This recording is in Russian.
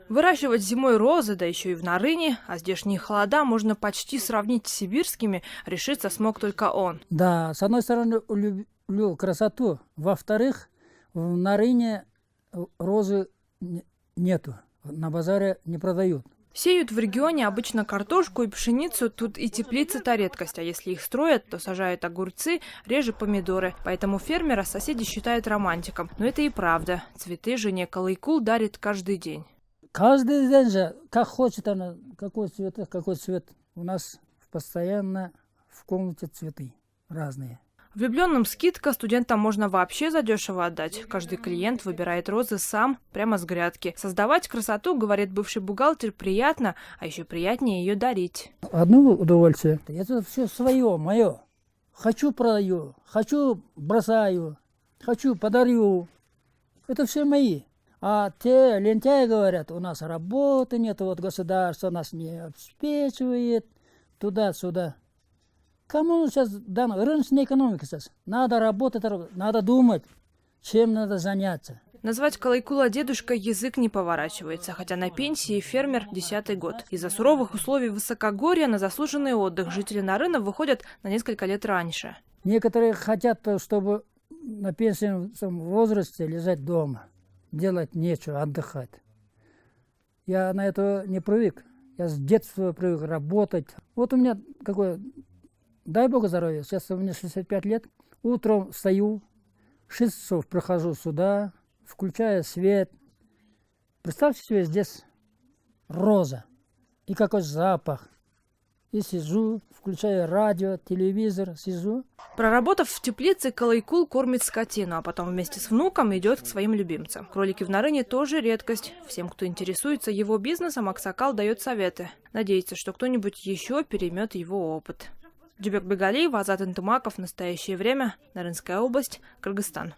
Выращивать зимой розы, да еще и в Нарыне, а здешние холода можно почти сравнить с сибирскими, решиться смог только он. Да, с одной стороны, люблю красоту. Во-вторых, в Нарыне розы нету, на базаре не продают. Сеют в регионе обычно картошку и пшеницу, тут и теплицы-то редкость, а если их строят, то сажают огурцы, реже помидоры. Поэтому фермера соседи считают романтиком. Но это и правда. Цветы жене Калайкул дарит каждый день. Каждый день же, как хочет она, какой цвет. У нас постоянно в комнате цветы разные. Влюбленным скидка, студентам можно вообще задешево отдать. Каждый клиент выбирает розы сам, прямо с грядки. Создавать красоту, говорит бывший бухгалтер, приятно, а еще приятнее ее дарить. Одно удовольствие. Это все свое, мое. Хочу продаю, хочу бросаю, хочу подарю. Это все мои. А те лентяи говорят, у нас работы нет, вот государство нас не обеспечивает, туда-сюда. Кому сейчас рыночная экономика сейчас? Надо работать, надо думать, чем надо заняться. Назвать Калайкула дедушкой язык не поворачивается, хотя на пенсии фермер 10-й год. Из-за суровых условий высокогорья на заслуженный отдых жители Нарына выходят на несколько лет раньше. Некоторые хотят, чтобы на пенсионном возрасте лежать дома, делать нечего, отдыхать. Я на это не привык. Я с детства привык работать. Вот у меня какое... Дай Бог здоровья, сейчас у меня 65 лет. Утром встаю, в 6 часов прихожу сюда, включаю свет. Представьте себе, здесь роза. И какой запах. И сижу, включаю радио, телевизор, сижу. Проработав в теплице, Калайкул кормит скотину, а потом вместе с внуком идет к своим любимцам. Кролики в Нарыне тоже редкость. Всем, кто интересуется его бизнесом, Аксакал дает советы. Надеется, что кто-нибудь еще переймет его опыт. Джубек Бегалиева, Азат Интумаков. В настоящее время. Нарынская область, Кыргызстан.